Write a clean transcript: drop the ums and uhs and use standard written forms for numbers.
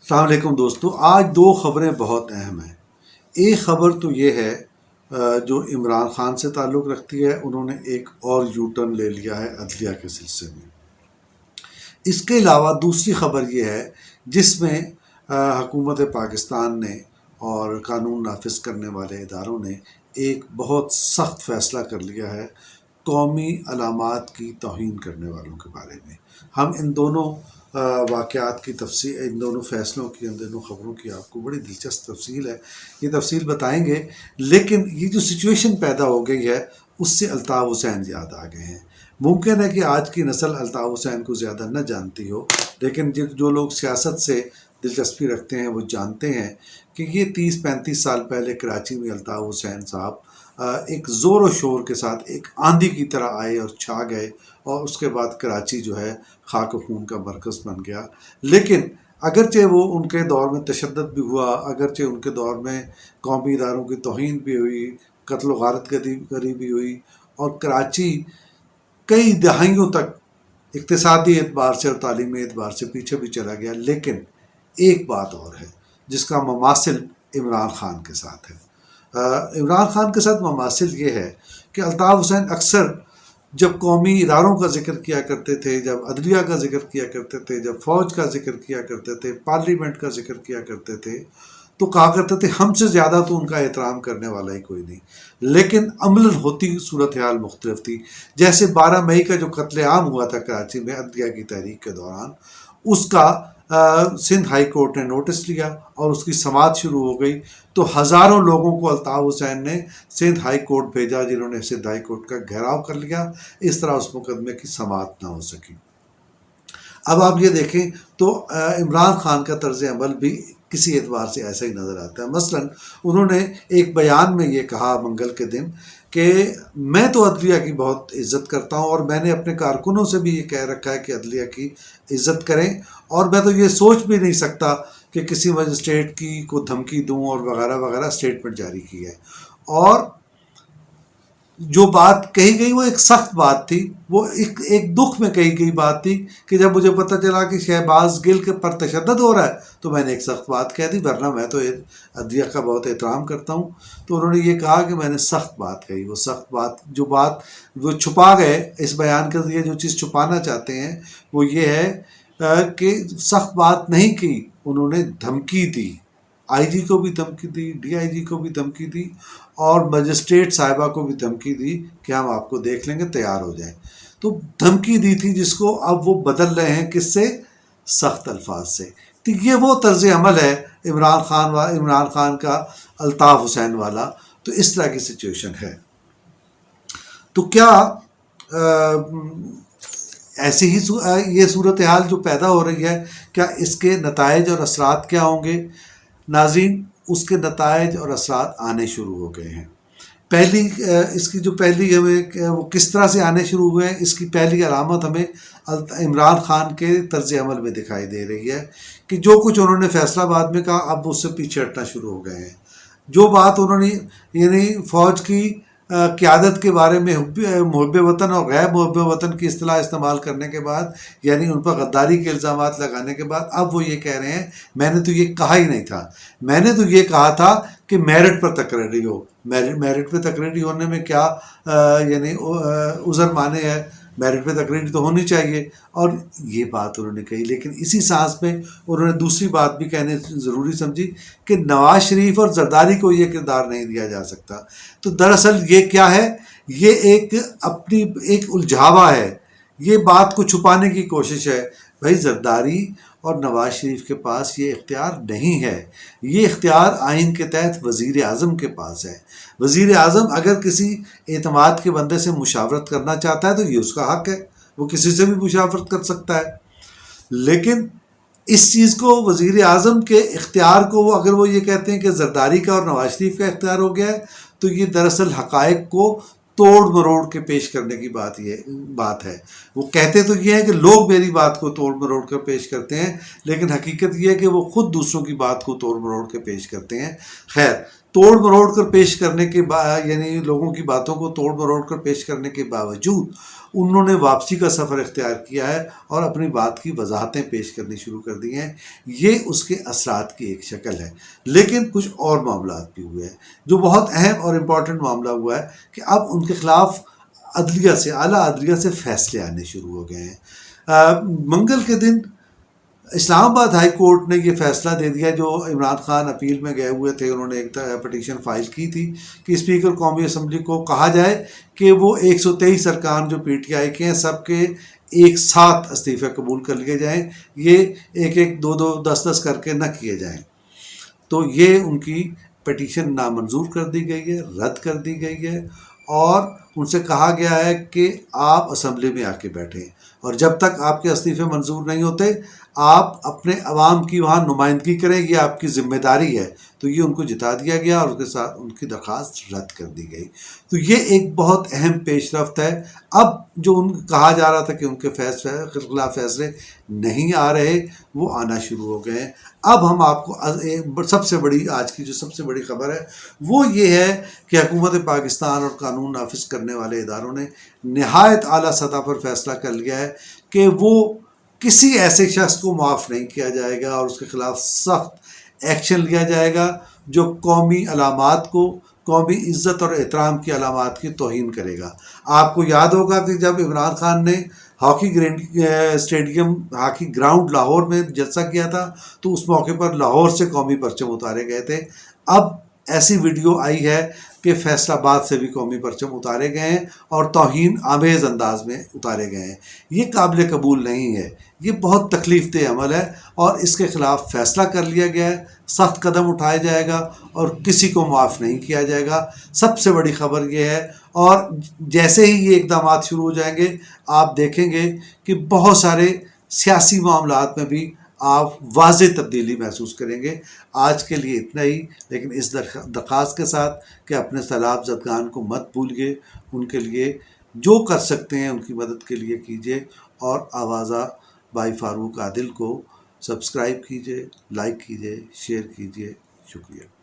السلام علیکم دوستو، آج دو خبریں بہت اہم ہیں۔ ایک خبر تو یہ ہے جو عمران خان سے تعلق رکھتی ہے، انہوں نے ایک اور یو ٹرن لے لیا ہے عدلیہ کے سلسلے میں۔ اس کے علاوہ دوسری خبر یہ ہے جس میں حکومت پاکستان نے اور قانون نافذ کرنے والے اداروں نے ایک بہت سخت فیصلہ کر لیا ہے قومی علامات کی توہین کرنے والوں کے بارے میں۔ ہم ان دونوں واقعات کی تفصیل، ان دونوں فیصلوں کی، ان دونوں خبروں کی آپ کو بڑی دلچسپ تفصیل ہے، یہ تفصیل بتائیں گے۔ لیکن یہ جو سچویشن پیدا ہو گئی ہے اس سے الطاف حسین یاد آ گئے ہیں۔ ممکن ہے کہ آج کی نسل الطاف حسین کو زیادہ نہ جانتی ہو، لیکن جو لوگ سیاست سے دلچسپی رکھتے ہیں وہ جانتے ہیں کہ یہ 30-35 سال پہلے کراچی میں الطاف حسین صاحب ایک زور و شور کے ساتھ ایک آندھی کی طرح آئے اور چھا گئے، اور اس کے بعد کراچی جو ہے خاک و خون کا مرکز بن گیا۔ لیکن اگرچہ وہ ان کے دور میں تشدد بھی ہوا، اگرچہ ان کے دور میں قومی اداروں کی توہین بھی ہوئی، قتل و غارت گری بھی ہوئی، اور کراچی کئی دہائیوں تک اقتصادی اعتبار سے اور تعلیمی اعتبار سے پیچھے بھی چلا گیا، لیکن ایک بات اور ہے جس کا مماثل عمران خان کے ساتھ ہے۔ عمران خان کے ساتھ مماثل یہ ہے کہ الطاف حسین اکثر جب قومی اداروں کا ذکر کیا کرتے تھے، جب عدلیہ کا ذکر کیا کرتے تھے، جب فوج کا ذکر کیا کرتے تھے، پارلیمنٹ کا ذکر کیا کرتے تھے، تو کہا کرتے تھے ہم سے زیادہ تو ان کا احترام کرنے والا ہی کوئی نہیں۔ لیکن عملاً ہوتی صورتحال مختلف تھی۔ جیسے 12 مئی کا جو قتل عام ہوا تھا کراچی میں عدلیہ کی تحریک کے دوران، اس کا سندھ ہائی کورٹ نے نوٹس لیا اور اس کی سماعت شروع ہو گئی، تو ہزاروں لوگوں کو الطاف حسین نے سندھ ہائی کورٹ بھیجا، جنہوں نے سندھ ہائی کورٹ کا گھیراؤ کر لیا۔ اس طرح اس مقدمے کی سماعت نہ ہو سکی۔ اب آپ یہ دیکھیں تو عمران خان کا طرز عمل بھی کسی اعتبار سے ایسا ہی نظر آتا ہے۔ مثلا انہوں نے ایک بیان میں یہ کہا منگل کے دن کہ میں تو عدلیہ کی بہت عزت کرتا ہوں، اور میں نے اپنے کارکنوں سے بھی یہ کہہ رکھا ہے کہ عدلیہ کی عزت کریں، اور میں تو یہ سوچ بھی نہیں سکتا کہ کسی مجسٹریٹ کی کو دھمکی دوں، اور وغیرہ وغیرہ اسٹیٹمنٹ جاری کی ہے۔ اور جو بات کہی گئی وہ ایک سخت بات تھی، وہ ایک دکھ میں کہی گئی بات تھی کہ جب مجھے پتہ چلا کہ شہباز گل کے پر تشدد ہو رہا ہے تو میں نے ایک سخت بات کہہ دی، ورنہ میں تو عدلیہ کا بہت احترام کرتا ہوں۔ تو انہوں نے یہ کہا کہ میں نے سخت بات کہی۔ وہ سخت بات وہ چھپا گئے، اس بیان کے ذریعے جو چیز چھپانا چاہتے ہیں وہ یہ ہے کہ سخت بات نہیں کی، انہوں نے دھمکی دی، آئی جی کو بھی دھمکی دی، ڈی آئی جی کو بھی دھمکی دی، اور مجسٹریٹ صاحبہ کو بھی دھمکی دی کہ ہم آپ کو دیکھ لیں گے، تیار ہو جائیں۔ تو دھمکی دی تھی جس کو اب وہ بدل رہے ہیں کس سے؟ سخت الفاظ سے۔ تو یہ وہ طرز عمل ہے عمران خان کا الطاف حسین والا۔ تو اس طرح کی سچویشن ہے۔ تو کیا ایسی ہی یہ صورتحال جو پیدا ہو رہی ہے، کیا اس کے نتائج اور اثرات کیا ہوں گے؟ ناظرین، اس کے نتائج اور اثرات آنے شروع ہو گئے ہیں۔ اس کی جو پہلی ہمیں وہ کس طرح سے آنے شروع ہوئے ہیں، اس کی پہلی علامت ہمیں عمران خان کے طرز عمل میں دکھائی دے رہی ہے کہ جو کچھ انہوں نے فیصلہ آباد میں کہا اب اس سے پیچھے ہٹنا شروع ہو گئے ہیں۔ جو بات انہوں نے یعنی فوج کی قیادت کے بارے میں محب وطن اور غیر محب وطن کی اصطلاح استعمال کرنے کے بعد، یعنی ان پر غداری کے الزامات لگانے کے بعد، اب وہ یہ کہہ رہے ہیں میں نے تو یہ کہا ہی نہیں تھا، میں نے تو یہ کہا تھا کہ میرٹ پر تقرری ہو۔ میرٹ پہ تقرری ہونے میں کیا یعنی عذر مانے ہے؟ میرٹ پہ تقرری تو ہونی چاہیے، اور یہ بات انہوں نے کہی۔ لیکن اسی سانس میں انہوں نے دوسری بات بھی کہنے ضروری سمجھی کہ نواز شریف اور زرداری کو یہ کردار نہیں دیا جا سکتا۔ تو دراصل یہ کیا ہے؟ یہ اپنی ایک الجھاوا ہے، یہ بات کو چھپانے کی کوشش ہے۔ بھائی زرداری اور نواز شریف کے پاس یہ اختیار نہیں ہے، یہ اختیار آئین کے تحت وزیر اعظم کے پاس ہے۔ وزیر اعظم اگر کسی اعتماد کے بندے سے مشاورت کرنا چاہتا ہے تو یہ اس کا حق ہے، وہ کسی سے بھی مشاورت کر سکتا ہے۔ لیکن اس چیز کو وزیر اعظم کے اختیار کو اگر وہ یہ کہتے ہیں کہ زرداری کا اور نواز شریف کا اختیار ہو گیا ہے، تو یہ دراصل حقائق کو توڑ مروڑ کے پیش کرنے کی بات ہے۔ وہ کہتے تو یہ ہے کہ لوگ میری بات کو توڑ مروڑ کر پیش کرتے ہیں، لیکن حقیقت یہ ہے کہ وہ خود دوسروں کی بات کو توڑ مروڑ کے پیش کرتے ہیں۔ خیر، توڑ مروڑ کر پیش کرنے کے یعنی لوگوں کی باتوں کو توڑ مروڑ کر پیش کرنے کے باوجود انہوں نے واپسی کا سفر اختیار کیا ہے اور اپنی بات کی وضاحتیں پیش کرنی شروع کر دی ہیں. یہ اس کے اثرات کی ایک شکل ہے. لیکن کچھ اور معاملات بھی ہوئے ہیں جو بہت اہم اور امپورٹنٹ معاملہ ہوا ہے کہ اب ان کے خلاف عدلیہ سے، اعلیٰ عدلیہ سے فیصلے آنے شروع ہو گئے ہیں. منگل کے دن اسلام آباد ہائی کورٹ نے یہ فیصلہ دے دیا، جو عمران خان اپیل میں گئے ہوئے تھے، انہوں نے ایک پٹیشن فائل کی تھی کہ اسپیکر قومی اسمبلی کو کہا جائے کہ وہ 123 ارکان جو پی ٹی آئی کے ہیں سب کے ایک ساتھ استعفے قبول کر لیے جائیں، یہ ایک ایک دو دو 10 کر کے نہ کیے جائیں. تو یہ ان کی پٹیشن نامنظور کر دی گئی ہے، رد کر دی گئی ہے، اور ان سے کہا گیا ہے کہ آپ اسمبلی میں آ کے بیٹھیں، اور جب تک آپ کے استعفے منظور نہیں ہوتے آپ اپنے عوام کی وہاں نمائندگی کریں، یہ آپ کی ذمہ داری ہے. تو یہ ان کو جتا دیا گیا اور اس کے ساتھ ان کی درخواست رد کر دی گئی. تو یہ ایک بہت اہم پیش رفت ہے. اب جو ان کہا جا رہا تھا کہ ان کے خلاف فیصلے نہیں آ رہے، وہ آنا شروع ہو گئے ہیں. اب ہم آپ کو سب سے بڑی آج کی جو سب سے بڑی خبر ہے وہ یہ ہے کہ حکومت پاکستان اور قانون نافذ کرنے والے اداروں نے نہایت اعلیٰ سطح پر فیصلہ کر لیا ہے کہ وہ کسی ایسے شخص کو معاف نہیں کیا جائے گا اور اس کے خلاف سخت ایکشن لیا جائے گا جو قومی علامات کو، قومی عزت اور احترام کی علامات کی توہین کرے گا. آپ کو یاد ہوگا کہ جب عمران خان نے ہاکی گراؤنڈ لاہور میں جلسہ کیا تھا تو اس موقع پر لاہور سے قومی پرچم اتارے گئے تھے. اب ایسی ویڈیو آئی ہے کہ فیصل آباد سے بھی قومی پرچم اتارے گئے ہیں اور توہین آمیز انداز میں اتارے گئے ہیں. یہ قابل قبول نہیں ہے، یہ بہت تکلیف دہ عمل ہے اور اس کے خلاف فیصلہ کر لیا گیا ہے. سخت قدم اٹھایا جائے گا اور کسی کو معاف نہیں کیا جائے گا. سب سے بڑی خبر یہ ہے، اور جیسے ہی یہ اقدامات شروع ہو جائیں گے آپ دیکھیں گے کہ بہت سارے سیاسی معاملات میں بھی آپ واضح تبدیلی محسوس کریں گے. آج کے لیے اتنا ہی، لیکن اس درخواست کے ساتھ کہ اپنے سیلاب زدگان کو مت بھولیے، ان کے لیے جو کر سکتے ہیں ان کی مدد کے لیے کیجیے، اور آوازہ بائی فاروق عادل کو سبسکرائب کیجیے، لائک کیجیے، شیئر کیجیے. شکریہ.